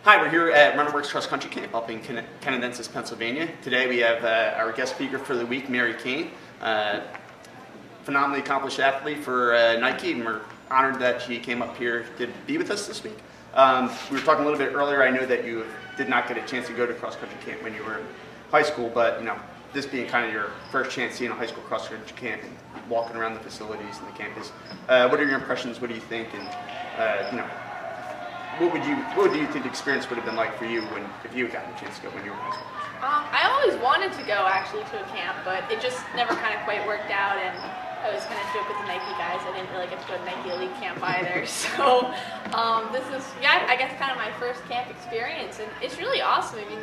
Hi, we're here at RunningWorks Cross Country Camp up in Canadensis, Pennsylvania. Today we have our guest speaker for the week, Cain, phenomenally accomplished athlete for Nike, and we're honored that she came up here to be with us this week. We were talking a little bit earlier. I know that you did not get a chance to go to cross country camp when you were in high school, but this being kind of your first chance seeing a high school cross country camp and walking around the facilities and the campus, what are your impressions? What do you think? And what do you think the experience would have been like for you if you had gotten a chance to go when you were in high school? I always wanted to go actually to a camp, but it just never kind of quite worked out, and I was kind of joke with the Nike guys. I didn't really get to go to Nike Elite Camp either. So this is, I guess, kind of my first camp experience, and it's really awesome. I mean,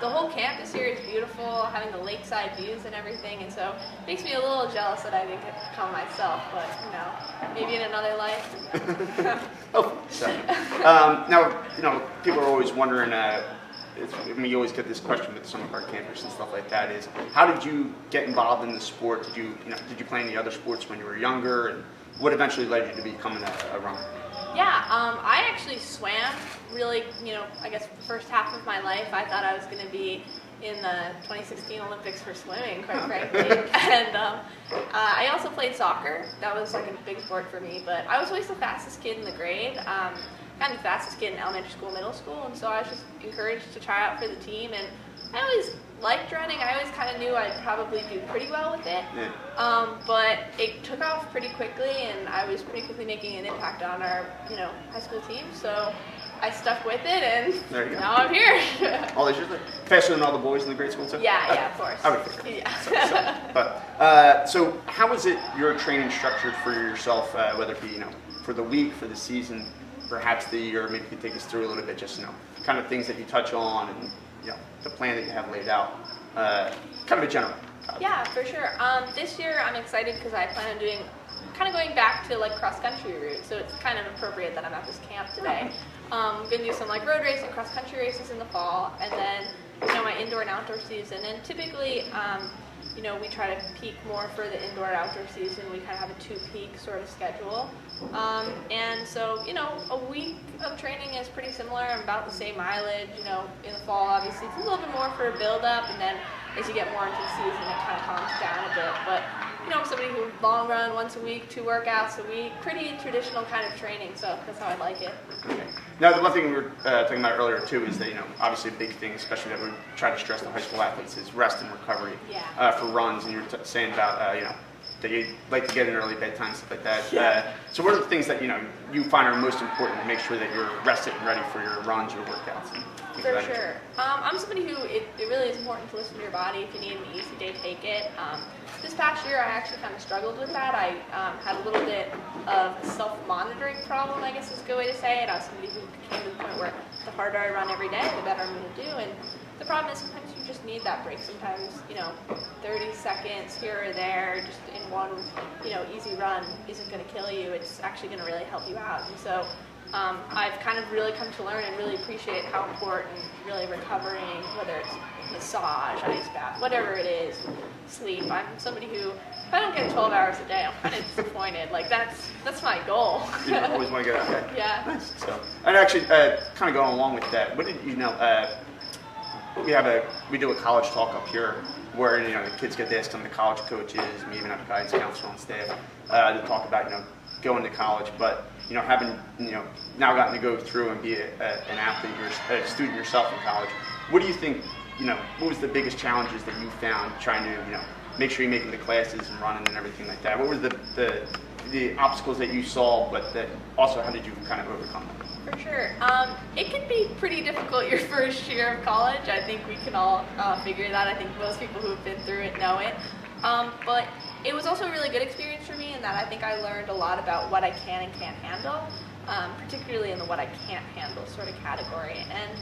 the whole campus here is beautiful, having the lakeside views and everything, and so it makes me a little jealous that I didn't get to come myself, but maybe in another life. Oh, so. Now, people are always wondering, you always get this question with some of our campers and stuff like that, is how did you get involved in the sport? Did you play any other sports when you were younger, and what eventually led you to becoming a runner? Yeah, I actually swam really, I guess the first half of my life. I thought I was going to be in the 2016 Olympics for swimming, quite frankly. And I also played soccer. That was like a big sport for me, but I was always the fastest kid in the grade. Kind of the fastest kid in elementary school, middle school, and so I was just encouraged to try out for the team, and I always liked running. I always kind of knew I'd probably do pretty well with it, but it took off pretty quickly, and I was pretty quickly making an impact on our, high school team, so I stuck with it, and now I'm here. All these years later? Faster than all the boys in the grade school too? Yeah, of course. I would figure. Yeah. So how is it your training structured for yourself, whether it be, for the week, for the season, perhaps the year? Maybe you could take us through a little bit, just kind of things that you touch on, and the plan that you have laid out, kind of a general. Yeah, for sure. This year I'm excited because I plan on going back to like cross country route, so it's kind of appropriate that I'm at this camp today. I'm gonna do some like road racing, cross country races in the fall, and then my indoor and outdoor season. And typically, we try to peak more for the indoor and outdoor season. We kind of have a 2-peak sort of schedule. And so, a week of training is pretty similar, about the same mileage. In the fall, obviously, it's a little bit more for a build-up, and then as you get more into the season, it kind of calms down a bit. But, I'm somebody who long run once a week, 2 workouts a week, pretty traditional kind of training, so that's how I like it. Okay. Now, the one thing we were talking about earlier, too, is that, obviously a big thing, especially that we try to stress to high school athletes, is rest and recovery for runs. And you were saying about, that you like to get an early bedtime, stuff like that. Yeah. So what are the things that, you find are most important to make sure that you're rested and ready for your runs, your workouts? And for sure. I'm somebody who, it really is important to listen to your body. If you need an easy day, take it. This past year, I actually kind of struggled with that. I had a little bit of a self-monitoring problem, I guess is a good way to say it. I was somebody who came to the point where the harder I run every day, the better I'm going to do. And the problem is sometimes you just need that break. Sometimes, 30 seconds here or there, just in one, easy run isn't going to kill you. It's actually going to really help you out. And so I've kind of really come to learn and really appreciate how important really recovering, whether it's massage, ice bath, whatever it is, sleep. I'm somebody who, if I don't get 12 hours a day, I'm kind of disappointed. Like that's my goal. You always want to get out there. Yeah. Nice. So, and actually, kind of going along with that, what did we do a college talk up here where the kids get to ask some of the college coaches, we even have a guidance counselor on staff to talk about going to college, but having now gotten to go through and be an athlete, a student yourself in college. What do you think? What was the biggest challenges that you found trying to make sure you're making the classes and running and everything like that? What were the obstacles that you saw, but that also how did you kind of overcome them? For sure. It can be pretty difficult your first year of college. I think we can all figure that. I think most people who have been through it know it. But it was also a really good experience for me in that I think I learned a lot about what I can and can't handle, particularly in the what I can't handle sort of category. And,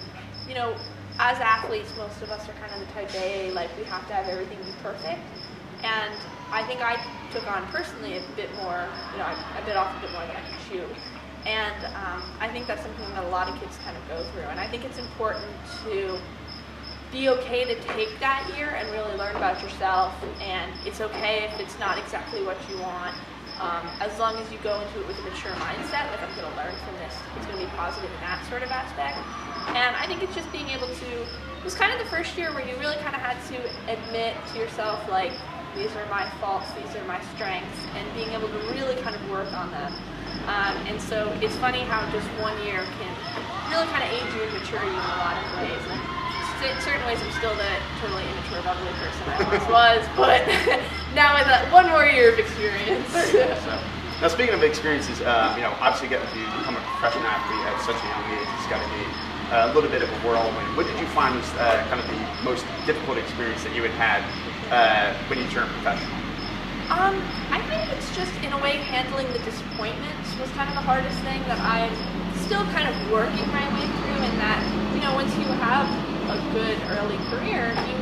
as athletes, most of us are kind of the type A, like we have to have everything be perfect. And I think I took on personally a bit more, I bit off a bit more than I could chew. And I think that's something that a lot of kids kind of go through. And I think it's important to be okay to take that year and really learn about yourself. And it's okay if it's not exactly what you want. As long as you go into it with a mature mindset, like I'm going to learn from this, it's going to be positive in that sort of aspect. And I think it's just being able to, it was kind of the first year where you really kind of had to admit to yourself, like, these are my faults, these are my strengths, and being able to really kind of work on them. And so it's funny how just 1 year can really kind of age you and mature you in a lot of ways. And in certain ways, I'm still the totally immature, bubbly person I once was, but now with one more year of experience. Now, speaking of experiences, obviously getting to become a professional athlete at such a young age has got to be a little bit of a whirlwind. What did you find was kind of the most difficult experience that you had when you turned professional? I think it's just, in a way, handling the disappointments was kind of the hardest thing that I'm still kind of working my way through, in that, once you have a good early career, you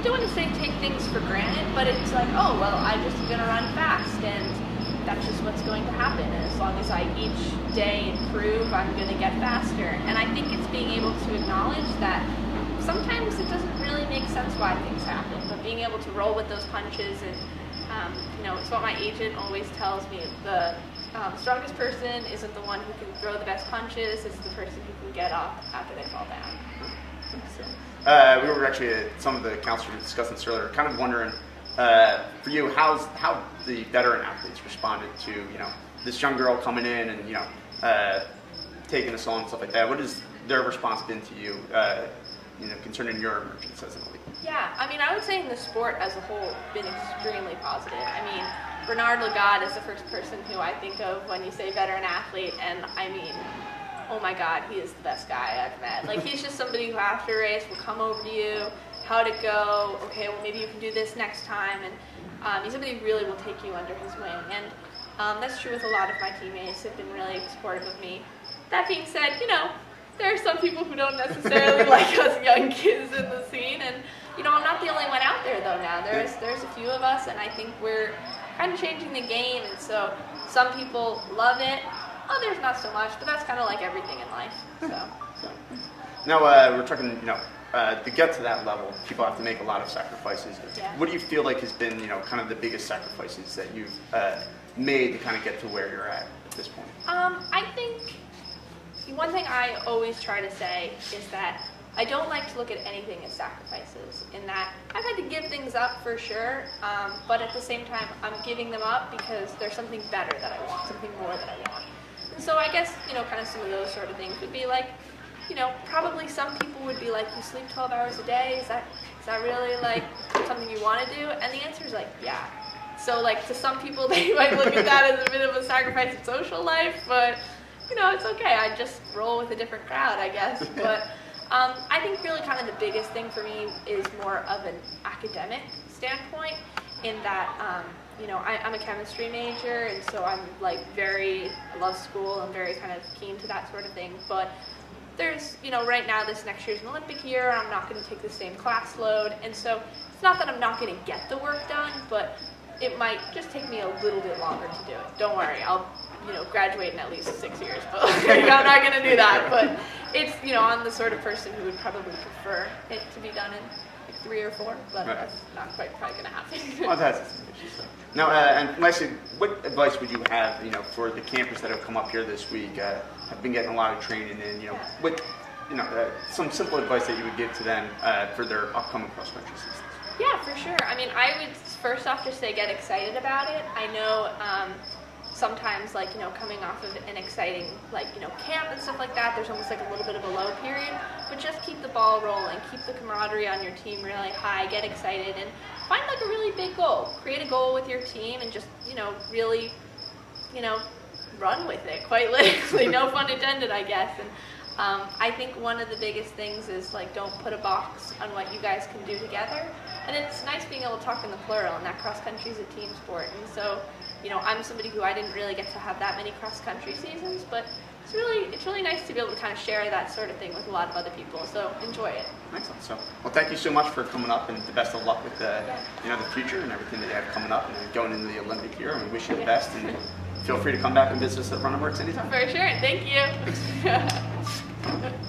don't want to say take things for granted, but it's like, oh, well, I'm just going to run fast, and that's just what's going to happen. And as long as I each day improve, I'm going to get faster. And I think it's being able to acknowledge that sometimes it doesn't really make sense why things happen, but being able to roll with those punches. And it's what my agent always tells me: the strongest person isn't the one who can throw the best punches; it's the person who can get up after they fall down. We were actually, some of the counselors were discussing this earlier, kind of wondering, for you, how the veteran athletes responded to this young girl coming in and taking us on and stuff like that. What has their response been to you, concerning your emergence as an elite? Yeah, I would say in the sport as a whole, been extremely positive. Bernard Lagat is the first person who I think of when you say veteran athlete, and oh my God, he is the best guy I've met. Like, he's just somebody who after a race will come over to you, how'd it go, okay, well maybe you can do this next time, and he's somebody who really will take you under his wing. And that's true with a lot of my teammates, have been really supportive of me. That being said, there are some people who don't necessarily like us young kids in the scene, and I'm not the only one out there though now. There's a few of us, and I think we're kind of changing the game, and so some people love it, others not so much, but that's kind of like everything in life. So. Now, we're talking, to get to that level, people have to make a lot of sacrifices. Yeah. What do you feel like has been, kind of the biggest sacrifices that you've made to kind of get to where you're at this point? I think one thing I always try to say is that I don't like to look at anything as sacrifices, in that I've had to give things up for sure, but at the same time I'm giving them up because there's something better that I want, something more that I want. And so I guess, kind of some of those sort of things would be like, probably some people would be like, you sleep 12 hours a day, is that really like something you want to do? And the answer is like, yeah. So like to some people they might look at that as a bit of a sacrifice in social life, but it's okay. I just roll with a different crowd, I guess. But I think really kind of the biggest thing for me is more of an academic standpoint, in that I'm a chemistry major, and so I'm like I love school. I'm very kind of keen to that sort of thing. But there's, right now this next year's an Olympic year, I'm not going to take the same class load, and so it's not that I'm not going to get the work done, but it might just take me a little bit longer to do it. Don't worry, I'll graduate in at least 6 years, but I'm not going to do that. But it's, I'm the sort of person who would probably prefer it to be done in like 3 or 4, but right. That's not quite probably going to happen. Well, that's now, and lastly, what advice would you have, for the campers that have come up here this week, have been getting a lot of training in, what, some simple advice that you would give to them for their upcoming cross-country seasons? Yeah, for sure. I would first off just say get excited about it. I know sometimes, like, coming off of an exciting, camp and stuff like that, there's almost like a little bit of a low period, but just keep the ball rolling, keep the camaraderie on your team really high, get excited, and find like a really big goal. Create a goal with your team and just, really, run with it, quite literally, no pun intended, I guess. And I think one of the biggest things is, like, don't put a box on what you guys can do together. And it's nice being able to talk in the plural, and that cross-country is a team sport. And so, I'm somebody who I didn't really get to have that many cross-country seasons, but it's really nice to be able to kind of share that sort of thing with a lot of other people. So enjoy it. Excellent. So, well, thank you so much for coming up, and the best of luck with the future and everything that you have coming up, and going into the Olympic year. And we wish you the best, and feel free to come back and visit us at RunningWorks anytime. For sure. Thank you.